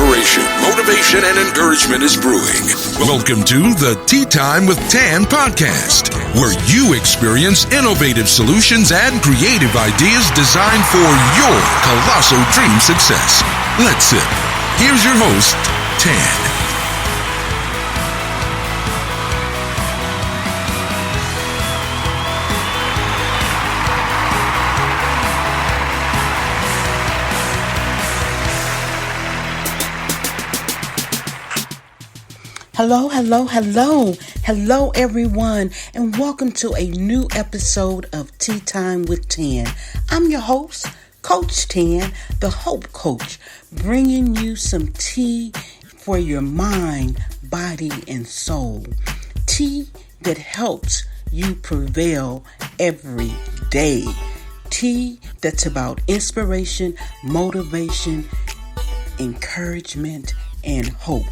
inspiration, motivation, and encouragement is brewing. Welcome to the Tea Time with Tan podcast, where you experience innovative solutions and creative ideas designed for your colossal dream success. Let's sip. Here's your host, Tan. Hello, everyone, and welcome to a new episode of Tea Time with Tan. I'm your host, Coach Tan, the Hope Coach, bringing you some tea for your mind, body, and soul. Tea that helps you prevail every day. Tea that's about inspiration, motivation, encouragement, and hope.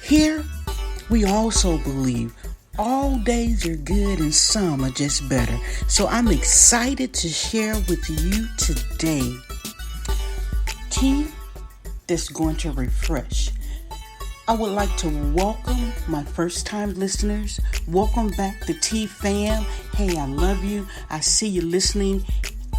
Here, we also believe all days are good and some are just better. So I'm excited to share with you today tea that's going to refresh. I would like to welcome my first time listeners. Welcome back to Tea Fam. Hey, I love you. I see you listening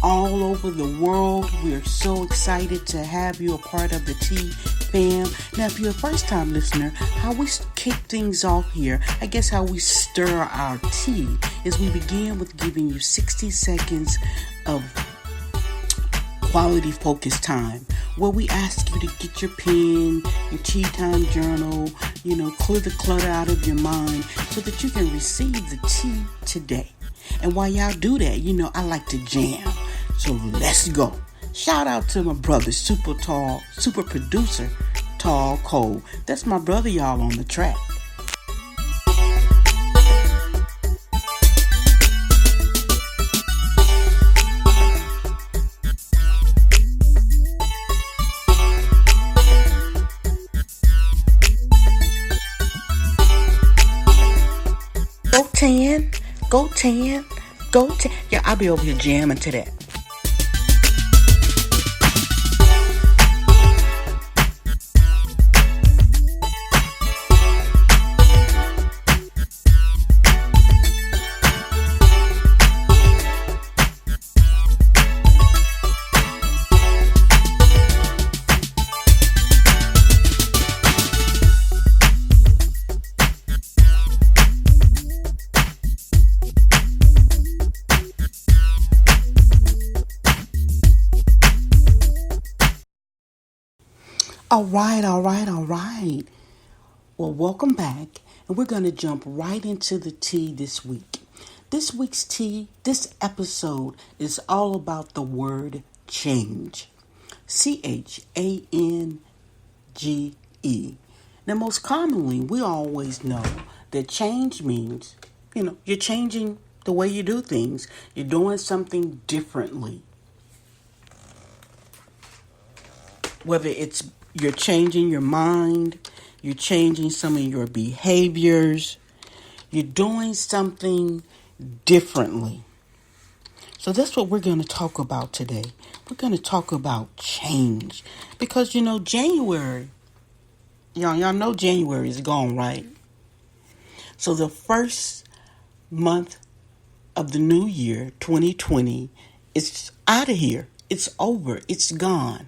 all over the world. We are so excited to have you a part of the Tea Fam. Now, if you're a first time listener, how we kick things off here, I guess how we stir our tea is we begin with giving you 60 seconds of quality focus time, where we ask you to get your pen, your tea time journal, clear the clutter out of your mind so that you can receive the tea today. And while y'all do that, I like to jam. So let's go. Shout out to my brother, super producer, Tall Cole. That's my brother, y'all, on the track. Go Tan. Yeah, I'll be over here jamming to that. All right. Well, welcome back, and we're going to jump right into the tea this week. This week's tea, this episode is all about the word change. CHANGE. Now, most commonly, we always know that change means, you're changing the way you do things. You're doing something differently. Whether it's you're changing your mind, you're changing some of your behaviors, you're doing something differently. So that's what we're going to talk about today. We're going to talk about change. Because, January, y'all know January is gone, right? So the first month of the new year, 2020, is out of here. It's over. It's gone.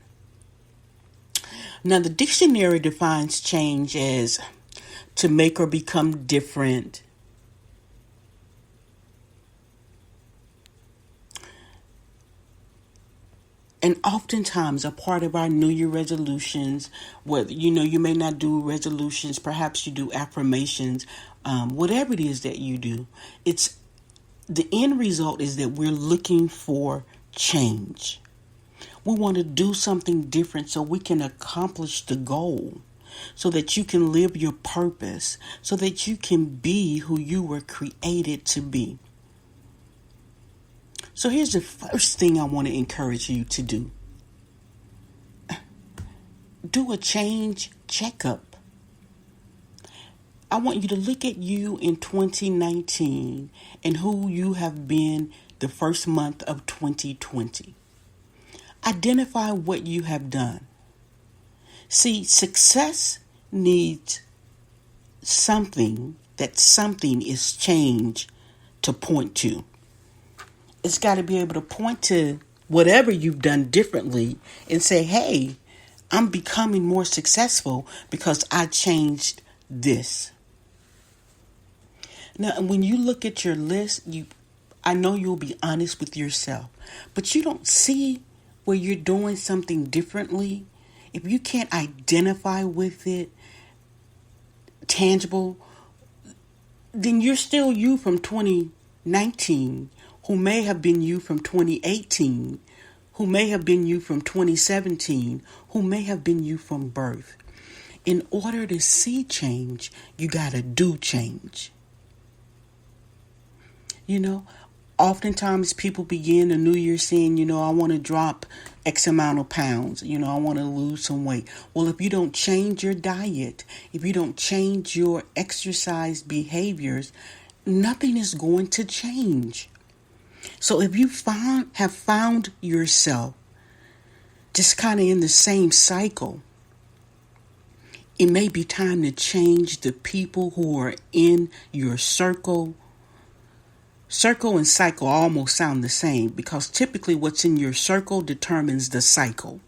Now, the dictionary defines change as to make or become different, and oftentimes a part of our New Year resolutions, whether, you may not do resolutions, perhaps you do affirmations, whatever it is that you do, it's the end result is that we're looking for change. We want to do something different so we can accomplish the goal, so that you can live your purpose, so that you can be who you were created to be. So here's the first thing I want to encourage you to do. Do a change checkup. I want you to look at you in 2019 and who you have been the first month of 2020. Identify what you have done. See, success needs something is changed to point to. It's got to be able to point to whatever you've done differently and say, hey, I'm becoming more successful because I changed this. Now, when you look at your list, I know you'll be honest with yourself, but you don't see where you're doing something differently. If you can't identify with it, tangible, then you're still you from 2019, who may have been you from 2018, who may have been you from 2017, who may have been you from birth. In order to see change, you got to do change. You know, oftentimes people begin the new year saying, I want to drop X amount of pounds. I want to lose some weight. Well, if you don't change your diet, if you don't change your exercise behaviors, nothing is going to change. So if you have found yourself just kind of in the same cycle, it may be time to change the people who are in your circle. Circle and cycle almost sound the same because typically what's in your circle determines the cycle.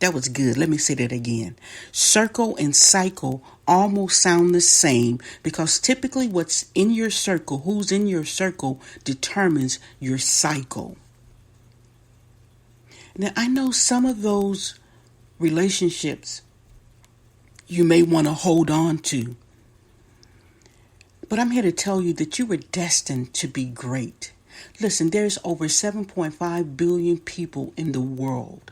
That was good. Let me say that again. Circle and cycle almost sound the same because typically what's in your circle, who's in your circle, determines your cycle. Now, I know some of those relationships you may want to hold on to, but I'm here to tell you that you were destined to be great. Listen, there's over 7.5 billion people in the world.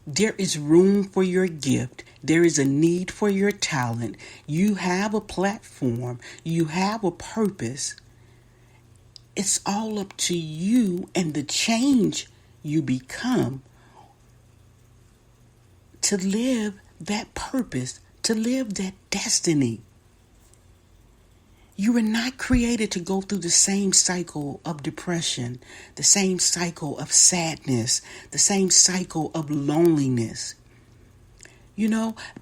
There is room for your gift. There is a need for your talent. You have a platform. You have a purpose. It's all up to you and the change you become to live that purpose, to live that destiny. You were not created to go through the same cycle of depression, the same cycle of sadness, the same cycle of loneliness.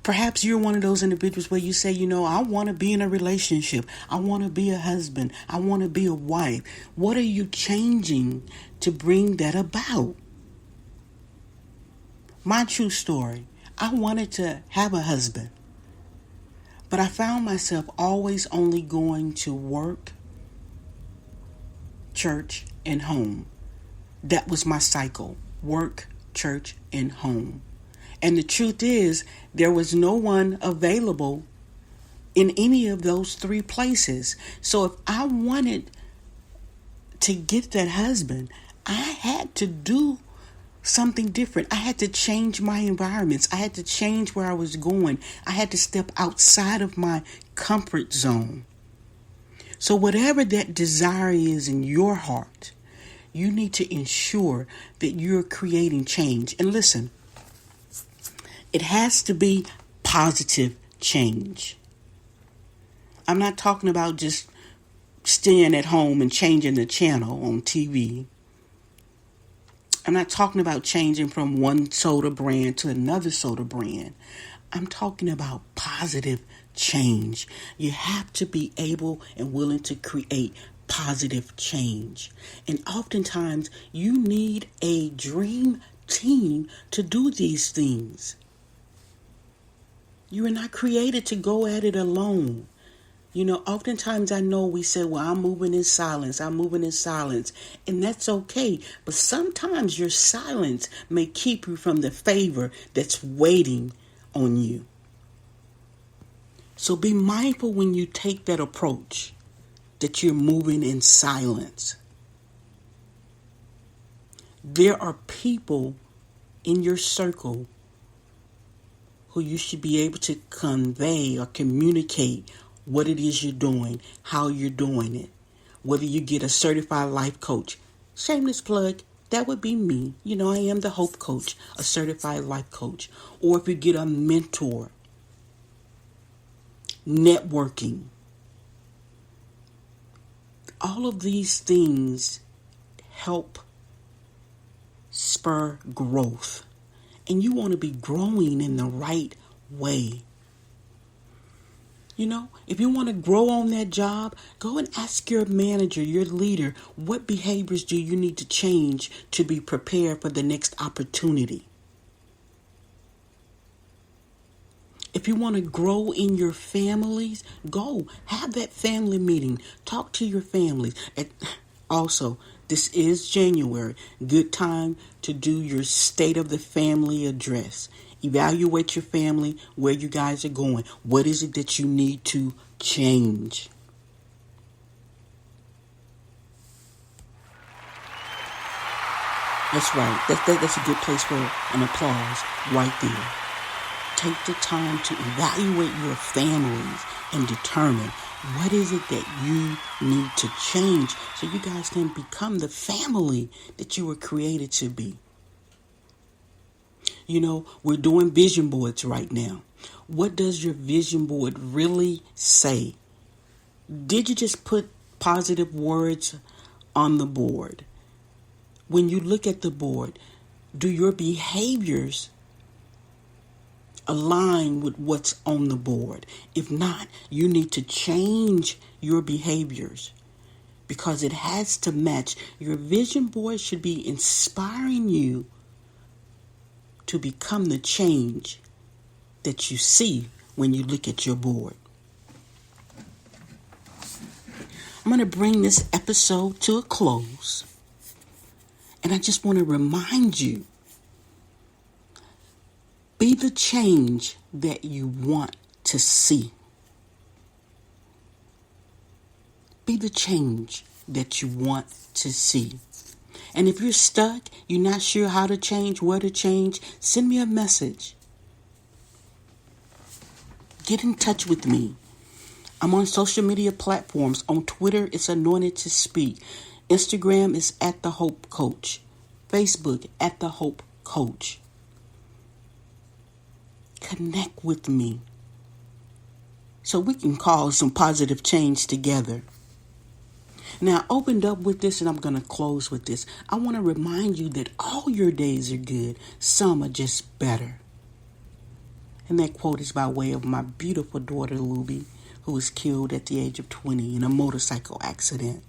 Perhaps you're one of those individuals where you say, I want to be in a relationship. I want to be a husband. I want to be a wife. What are you changing to bring that about? My true story, I wanted to have a husband. But I found myself always only going to work, church, and home. That was my cycle. Work, church, and home. And the truth is, there was no one available in any of those three places. So if I wanted to get that husband, I had to do something different. I had to change my environments. I had to change where I was going. I had to step outside of my comfort zone. So whatever that desire is in your heart, you need to ensure that you're creating change. And listen, it has to be positive change. I'm not talking about just staying at home and changing the channel on TV. I'm not talking about changing from one soda brand to another soda brand. I'm talking about positive change. You have to be able and willing to create positive change. And oftentimes you need a dream team to do these things. You are not created to go at it alone. Oftentimes I know we say, well, I'm moving in silence. And that's okay. But sometimes your silence may keep you from the favor that's waiting on you. So be mindful when you take that approach that you're moving in silence. There are people in your circle who you should be able to convey or communicate what it is you're doing, how you're doing it. Whether you get a certified life coach, shameless plug, that would be me. I am the Hope Coach, a certified life coach. Or if you get a mentor, networking. All of these things help spur growth. and you want to be growing in the right way. You know, if you want to grow on that job, go and ask your manager, your leader, what behaviors do you need to change to be prepared for the next opportunity? If you want to grow in your families, go have that family meeting. Talk to your families. Also, this is January. Good time to do your state of the family address. Evaluate your family, where you guys are going. What is it that you need to change? That's right. That's a good place for an applause right there. Take the time to evaluate your families and determine what is it that you need to change so you guys can become the family that you were created to be. You know, we're doing vision boards right now. What does your vision board really say? Did you just put positive words on the board? When you look at the board, do your behaviors align with what's on the board? If not, you need to change your behaviors because it has to match. Your vision board should be inspiring you to become the change that you see when you look at your board. I'm going to bring this episode to a close. And I just want to remind you, be the change that you want to see. Be the change that you want to see. And if you're stuck, you're not sure how to change, where to change, send me a message. Get in touch with me. I'm on social media platforms. On Twitter, it's Anointed to Speak. Instagram is @TheHopeCoach. Facebook @TheHopeCoach. Connect with me so we can cause some positive change together. Now, I opened up with this and I'm going to close with this. I want to remind you that all your days are good. Some are just better. And that quote is by way of my beautiful daughter, Luby, who was killed at the age of 20 in a motorcycle accident.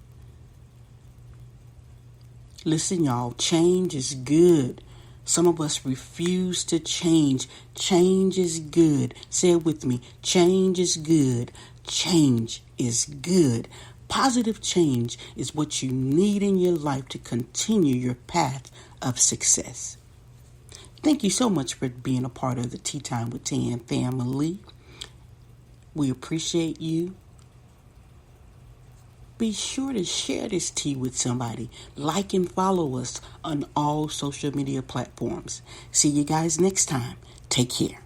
Listen, y'all, change is good. Some of us refuse to change. Change is good. Say it with me. Change is good. Change is good. Positive change is what you need in your life to continue your path of success. Thank you so much for being a part of the Tea Time with Tan family. We appreciate you. Be sure to share this tea with somebody. Like and follow us on all social media platforms. See you guys next time. Take care.